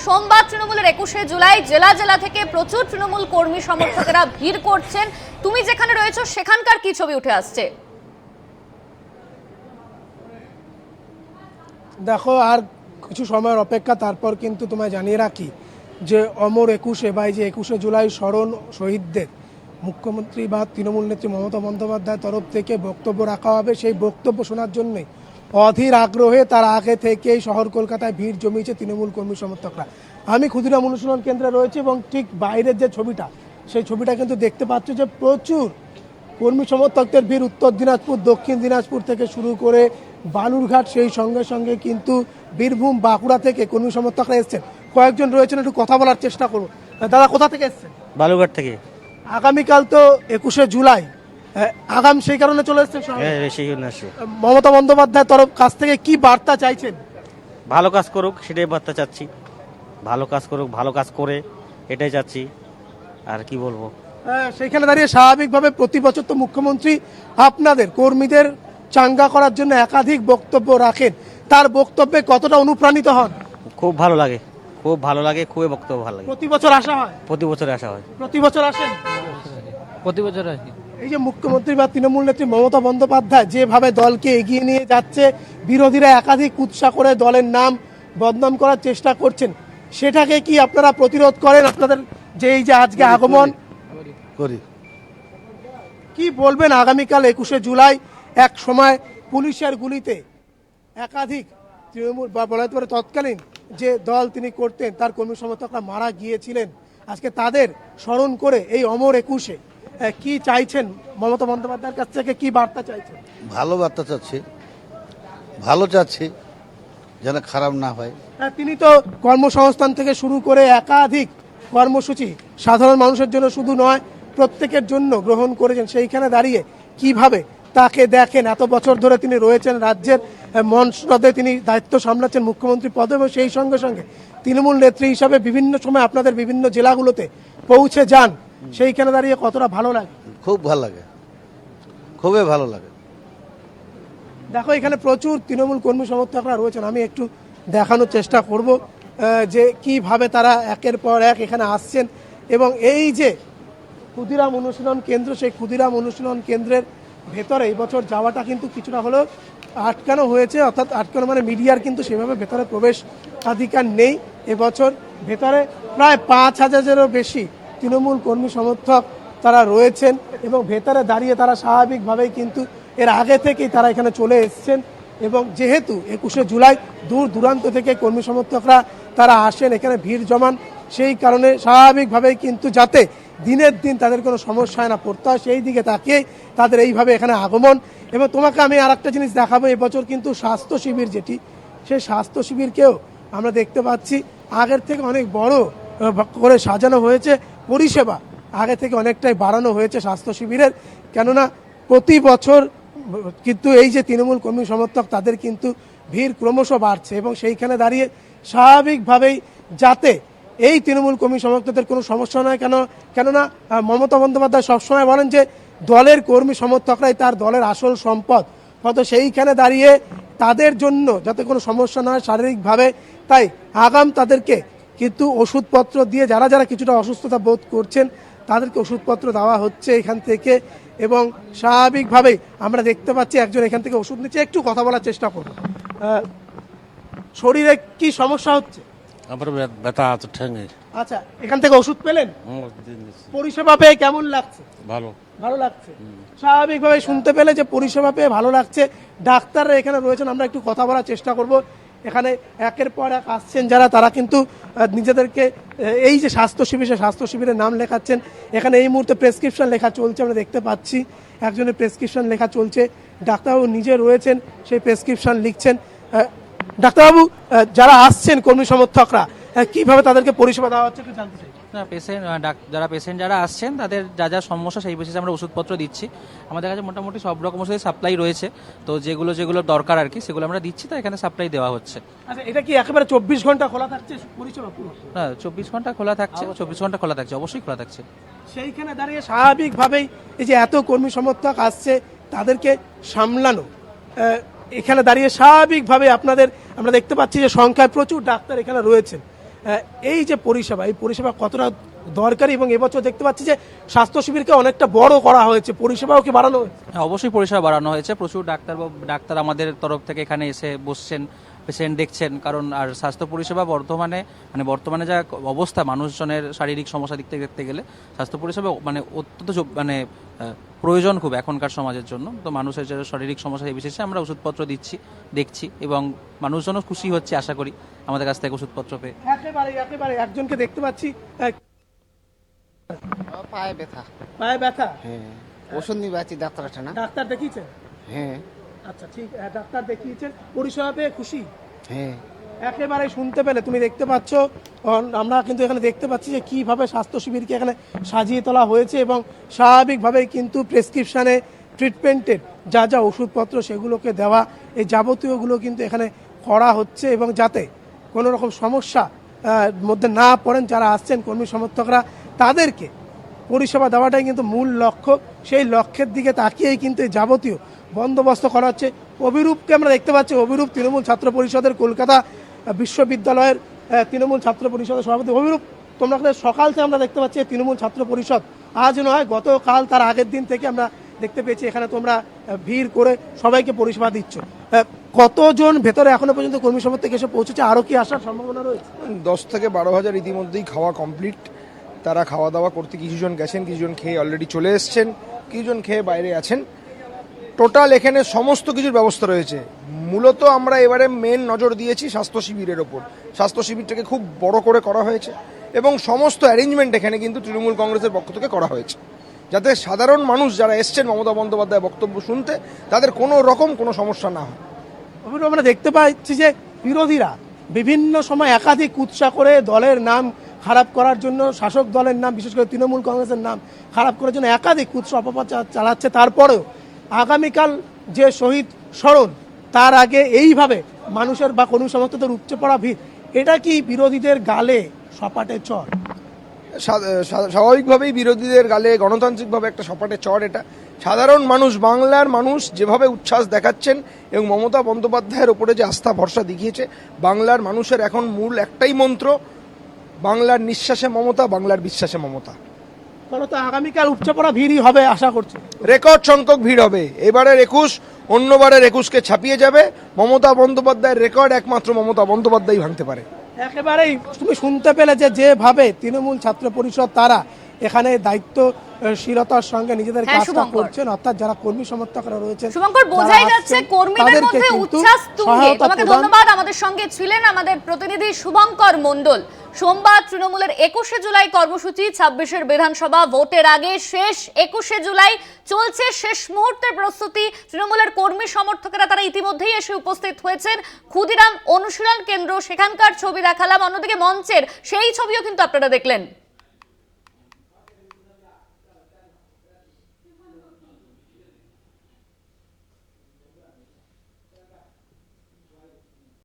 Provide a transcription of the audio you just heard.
সোমবার তৃণমূলের 21শে জুলাই জেলা জেলা থেকে প্রচুর তৃণমূল কর্মী সমর্থকেরা ভিড় করছেন। তুমি যেখানে রয়েছো সেখানকার কি ছবি উঠে আসছে? দেখো, আর কিছু সময়ের অপেক্ষা, তারপর কিন্তু তোমায় জানিয়ে রাখি যে অমর 21শে বা এই যে 21শে জুলাই স্মরণ শহীদদের মুখ্যমন্ত্রী বা তৃণমূল নেত্রী মমতা বন্দ্যোপাধ্যায়ের তরফ থেকে বক্তব্য রাখা হবে। সেই বক্তব্য শোনার জন্যই অধীর আগ্রহে তার আগে থেকেই শহর কলকাতায় ভিড় জমিয়েছে তৃণমূল কর্মী সমর্থকরা। আমি ক্ষুদিরাম অনুশীলন কেন্দ্রে রয়েছে এবং ঠিক বাইরের যে ছবিটা, সেই ছবিটা কিন্তু দেখতে পাচ্ছ যে প্রচুর কর্মী সমর্থকদের ভিড় উত্তর দিনাজপুর, দক্ষিণ দিনাজপুর থেকে শুরু করে বালুরঘাট, সেই সঙ্গে সঙ্গে কিন্তু বীরভূম, বাঁকুড়া থেকে কর্মী সমর্থকরা এসছেন। কয়েকজন রয়েছেন, একটু কথা বলার চেষ্টা করবো। দাদা, কোথা থেকে এসছেন? বালুরঘাট থেকে। আগামীকাল তো 21শে জুলাই, আগাম সেই কারণে চলে এসছেন। মমতা বন্দ্যোপাধ্যায়ের তরফ কাছ থেকে কি বার্তা চাইছেন? ভালো কাজ করুক, সেটাই বার্তা চাচ্ছি। ভালো কাজ করুক, ভালো কাজ করে, এটাই চাচ্ছি। আর কি বলবো? সেইখানে দাঁড়িয়ে স্বাভাবিকভাবে প্রতি বছর তো মুখ্যমন্ত্রী আপনাদের কর্মীদের চাঙ্গা করার জন্য একাধিক বক্তব্য রাখেন। তার বক্তব্যে কতটা অনুপ্রাণিত হন? খুব ভালো লাগে, খুব ভালো লাগে, খুবই বক্তব্য ভালো লাগে। প্রতি বছর আসা হয়? প্রতি বছরে আসা হয়। প্রতি বছর আসেন? প্রতি বছর আসি। এই যে মুখ্যমন্ত্রী বা তৃণমূল নেত্রী মমতা বন্দ্যোপাধ্যায় যেভাবে দলকে এগিয়ে নিয়ে যাচ্ছে, বিরোধীরা একাধিক কুৎসা করে দলের নাম বদনাম করার চেষ্টা করছেন, সেটাকে কি আপনারা প্রতিরোধ করেন? আপনাদের যে এই যে আজকে আগমন করি। কি বলবেন? আগামীকাল 21শে জুলাই এক সময় পুলিশের গুলিতে একাধিক তৃণমূল বা বলা যেতে পারে তৎকালীন যে দল তিনি করতেন তার কর্মী সমর্থকরা মারা গিয়েছিলেন। আজকে তাদের স্মরণ করে এই অমর 21শে কি চাইছেন মমতা বন্দ্যোপাধ্যায়ের কাছ থেকে, কি বার্তা চাইছেন? ভালো বার্তা চাচ্ছি, ভালো চাচ্ছি, যেন খারাপ না হয়। তিনি তো কর্মসংস্থান থেকে শুরু করে একাধিক কর্মসূচি সাধারণ মানুষের জন্য শুধু নয়, প্রত্যেকের জন্য গ্রহণ করেছেন। সেইখানে দাঁড়িয়ে কিভাবে তাকে দেখেন? এত বছর ধরে তিনি রয়েছেন রাজ্যের মঞ্চে, তিনি দায়িত্ব সামলাচ্ছেন মুখ্যমন্ত্রী পদে, এবং সেই সঙ্গে সঙ্গে তৃণমূল নেত্রী হিসাবে বিভিন্ন সময় আপনাদের বিভিন্ন জেলাগুলোতে পৌঁছে যান। সেইখানে দাঁড়িয়ে কতটা ভালো লাগে? খুব ভালো লাগে, খুবই ভালো লাগে। দেখো, এখানে প্রচুর তৃণমূল কর্মী সমর্থকরা রয়েছেন। আমি একটু দেখানোর চেষ্টা করব যে কিভাবে তারা একের পর এক এখানে আসছেন। এবং এই যে ক্ষুদিরাম অনুশীলন কেন্দ্র, সেই ক্ষুদিরাম অনুশীলন কেন্দ্রের ভেতরে এই বছর যাওয়াটা কিন্তু কিছুটা হলেও আটকানো হয়েছে, অর্থাৎ আটকানো মানে মিডিয়ার কিন্তু সেভাবে ভেতরে প্রবেশ অধিকার নেই। এবছর ভেতরে প্রায় 5000-এরও বেশি তৃণমূল কর্মী সমর্থক তারা রয়েছেন, এবং ভেতরে দাঁড়িয়ে তারা স্বাভাবিকভাবেই কিন্তু এর আগে থেকেই তারা এখানে চলে এসছেন। এবং যেহেতু 21শে জুলাই দূর দূরান্ত থেকে কর্মী সমর্থকরা তারা আসেন, এখানে ভিড় জমান, সেই কারণে স্বাভাবিকভাবেই কিন্তু যাতে দিনের দিন তাদের কোনো সমস্যা হয় না পড়তে হয়, সেই দিকে তাকিয়ে তাদের এইভাবে এখানে আগমন। এবং তোমাকে আমি আর একটা জিনিস দেখাবো, এবছর কিন্তু স্বাস্থ্য শিবির যেটি, সেই স্বাস্থ্য শিবিরকেও আমরা দেখতে পাচ্ছি আগের থেকে অনেক বড় করে সাজানো হয়েছে। পরিষেবা আগে থেকে অনেকটাই বাড়ানো হয়েছে স্বাস্থ্য শিবিরের, কেননা প্রতি বছর কিন্তু এই যে তৃণমূল কর্মী সমর্থক তাদের কিন্তু ভিড় ক্রমশ বাড়ছে, এবং সেইখানে দাঁড়িয়ে স্বাভাবিকভাবেই যাতে এই তৃণমূল কর্মী সমর্থকদের কোনো সমস্যা নয়, কেননা মমতা বন্দ্যোপাধ্যায় সবসময় বলেন যে দলের কর্মী সমর্থকরাই তার দলের আসল সম্পদ। হয়তো সেইখানে দাঁড়িয়ে তাদের জন্য যাতে কোনো সমস্যা না হয় শারীরিকভাবে, তাই আগাম তাদেরকে কিন্তু ওষুধপত্র দিয়ে যারা যারা কিছুটা অসুস্থতা বোধ করছেন তাদেরকে ওষুধপত্র দেওয়া হচ্ছে এখান থেকে। এবং স্বাভাবিকভাবেই আমরা দেখতে পাচ্ছি একজন এখান থেকে ওষুধ নিচ্ছে। একটু কথা বলার চেষ্টা করব। শরীরে কি সমস্যা হচ্ছে? আমার ব্যথা আছে ঠ্যাঙে। আচ্ছা, এখান থেকে ওষুধ পেলেন? পরিষেবা পেয়ে কেমন লাগছে? ভালো, ভালো লাগছে। স্বাভাবিকভাবে শুনতে পেলে যে পরিষেবা পেয়ে ভালো লাগছে। ডাক্তাররা এখানে রয়েছেন, আমরা একটু কথা বলার চেষ্টা করব। এখানে একের পর এক আসছেন যারা, তারা কিন্তু নিজেদেরকে এই যে স্বাস্থ্য শিবির, সেই স্বাস্থ্য শিবিরের নাম লেখাচ্ছেন। এখানে এই মুহূর্তে প্রেসক্রিপশন লেখা চলছে, আমরা দেখতে পাচ্ছি একজনের প্রেসক্রিপশন লেখা চলছে। ডাক্তারবাবু নিজে রয়েছেন, সেই প্রেসক্রিপশন লিখছেন। ডাক্তারবাবু, যারা আসছেন কর্মী সমর্থকরা, কিভাবে তাদেরকে পরিষেবা দেওয়া হচ্ছে একটু জানতে চাই। পেশেন্ট যারা আসছেন তাদের যা যা সমস্যা সেই বেসিসে আমরা ওষুধপত্র দিচ্ছি। আমাদের কাছে মোটামুটি সব রকম ওষুধের সাপ্লাই রয়েছে, তো যেগুলো দরকার আর কি সেগুলো আমরা দিচ্ছি, তো এখানে সাপ্লাই দেওয়া হচ্ছে। আচ্ছা, এটা কি একেবারে 24 ঘন্টা খোলা থাকছে পরিষেবা পুরো? হ্যাঁ, 24 ঘন্টা খোলা থাকছে, 24 ঘন্টা খোলা থাকছে, অবশ্যই খোলা থাকছে। সেইখানে দাঁড়িয়ে স্বাভাবিকভাবেই এই যে এত কর্মী সমর্থক আসছে তাদেরকে সামলানো, এখানে দাঁড়িয়ে স্বাভাবিকভাবে আপনাদের আমরা দেখতে পাচ্ছি যে সংখ্যায় প্রচুর ডাক্তার এখানে রয়েছেন। এই যে পরিষেবা, এই পরিষেবা কতটা দরকারি, এবং এবছর দেখতে পাচ্ছি যে স্বাস্থ্য শিবিরকে অনেকটা বড় করা হয়েছে, পরিষেবাও কি বাড়ানো হয়েছে? হ্যাঁ, অবশ্যই পরিষেবা বাড়ানো হয়েছে। প্রচুর ডাক্তার আমাদের তরফ থেকে এখানে এসে বসছেন, পেশেন্ট দেখছেন। কারণ আর স্বাস্থ্য পরিষেবা বর্তমানে যা অবস্থা মানুষজনের শারীরিক সমস্যা দিক থেকে দেখতে গেলে স্বাস্থ্য পরিষেবা অত্যন্ত প্রয়োজন খুব এখনকার সমাজের জন্য। তো মানুষের যে শারীরিক সমস্যা এই বিশেষে আমরা ওষুধপত্র দেখছি এবং মানুষজনও খুশি হচ্ছে আশা করি আমাদের কাছ থেকে ওষুধপত্র পেয়ে। একেবারে একজনকে দেখতে পাচ্ছি পায়ে ব্যথা। পায়ে ব্যথা, হ্যাঁ, ওষুধ নিয়ে আছি ডাক্তার আছে না। ডাক্তার দেখিয়েছেন? হ্যাঁ আচ্ছা ঠিক, ডাক্তার দেখিয়েছেন, পরিষেবা পেয়ে খুশি? হ্যাঁ একেবারে শুনতে পেলে তুমি দেখতে পাচ্ছ, আমরা কিন্তু এখানে দেখতে পাচ্ছি যে কিভাবে স্বাস্থ্য শিবিরকে এখানে সাজিয়ে তোলা হয়েছে, এবং স্বাভাবিকভাবেই কিন্তু প্রেসক্রিপশনে ট্রিটমেন্টের যা যা ওষুধপত্র সেগুলোকে দেওয়া, এই যাবতীয়গুলো কিন্তু এখানে করা হচ্ছে, এবং যাতে কোনো রকম সমস্যা মধ্যে না পড়েন যারা আসছেন কর্মী সমর্থকরা, তাদেরকে পরিষেবা দেওয়াটাই কিন্তু মূল লক্ষ্য। সেই লক্ষ্যের দিকে তাকিয়েই কিন্তু এই যাবতীয় বন্দোবস্ত করা হচ্ছে। অভিরূপকে আমরা দেখতে পাচ্ছি, অভিরূপ তৃণমূল ছাত্র পরিষদের কলকাতা বিশ্ববিদ্যালয়ের তৃণমূল ছাত্র পরিষদের সভাপতি। অভিরূপ, তোমরা সকাল থেকে আমরা দেখতে পাচ্ছি তৃণমূল ছাত্র পরিষদ আজ নয় গতকাল তার আগের দিন থেকে আমরা দেখতে পেয়েছি এখানে তোমরা ভিড় করে সবাইকে পরিষেবা দিচ্ছ। কতজন ভেতরে এখনো পর্যন্ত কর্মী সমর্থক এসে পৌঁছেছে, আরও কি আসার সম্ভাবনা রয়েছে? 10 থেকে 12,000 ইতিমধ্যেই খাওয়া কমপ্লিট। তারা খাওয়া দাওয়া করতে কিছুজন গেছেন, কিছুজন খেয়ে অলরেডি চলে এসছেন, কিছুজন খেয়ে বাইরে আছেন। টোটাল এখানে সমস্ত কিছুর ব্যবস্থা রয়েছে। মূলত আমরা এবারে মেন নজর দিয়েছি স্বাস্থ্য শিবিরের ওপর। স্বাস্থ্য শিবিরটাকে খুব বড় করে করা হয়েছে এবং সমস্ত অ্যারেঞ্জমেন্ট এখানে কিন্তু তৃণমূল কংগ্রেসের পক্ষ থেকে করা হয়েছে, যাতে সাধারণ মানুষ যারা এসছেন মমতা বন্দ্যোপাধ্যায় বক্তব্য শুনতে তাদের কোনো রকম কোনো সমস্যা না হয়। আমরা দেখতে পাচ্ছি যে বিরোধীরা বিভিন্ন সময় একাধিক কুৎসা করে দলের নাম খারাপ করার জন্য, শাসক দলের নাম বিশেষ করে তৃণমূল কংগ্রেসের নাম খারাপ করার জন্য একাধিক কুৎসা অপপ্রচার চালাচ্ছে। তারপরেও আগামীকাল যে শহীদ স্মরণ, তার আগে এইভাবে মানুষের বা কর্মী সমর্থকদের উপচে পড়া ভিড়, এটা কি বিরোধীদের গালে সপাটে চড়? স্বাভাবিকভাবেই বিরোধীদের গালে গণতান্ত্রিকভাবে একটা সপাটে চড় এটা। সাধারণ মানুষ, বাংলার মানুষ যেভাবে উচ্ছ্বাস দেখাচ্ছেন এবং মমতা বন্দ্যোপাধ্যায়ের ওপরে যে আস্থা ভরসা দেখিয়েছে, বাংলার মানুষের এখন মূল একটাই মন্ত্র, বাংলার নিঃশ্বাসে মমতা, বাংলার বিশ্বাসে মমতা। ফলত আগামীকাল উপচে পড়া ভিড়ই হবে আশা করছে। রেকর্ড সংখ্যক ভিড় হবে। এবারের 21 অন্যবারের 21কে ছাপিয়ে যাবে। মমতা বন্দ্যোপাধ্যায়ের রেকর্ড একমাত্র মমতা বন্দ্যোপাধ্যায় ভাঙতে পারে। একেবারেই তুমি শুনতে পেলে যে যেভাবে তৃণমূল ছাত্র পরিষদ তারা এখানে দায়িত্বশীলতার সঙ্গে নিজেদের কাজটা করছেন, অর্থাৎ যারা কর্মী সমর্থকরা রয়েছেন, শুভঙ্কর, বোঝাই যাচ্ছে কর্মীদের মধ্যে উচ্ছ্বাস তুঙ্গে। তোমাকে ধন্যবাদ। আমাদের সঙ্গে ছিলেন আমাদের প্রতিনিধি শুভঙ্কর মণ্ডল। সোমবার তৃণমূলের 21শে জুলাই কর্মসূচি, 26এর বিধানসভা ভোটের আগে শেষ 21শে জুলাই চলছে শেষ মুহূর্তের প্রস্তুতি। তৃণমূলের কর্মী সমর্থকেরা তারা ইতিমধ্যেই এসে উপস্থিত হয়েছেন। ক্ষুদিরাম অনুশীলন কেন্দ্র, সেখানকার ছবি দেখালাম, অন্যদিকে মঞ্চের সেই ছবিও কিন্তু আপনারা দেখলেন।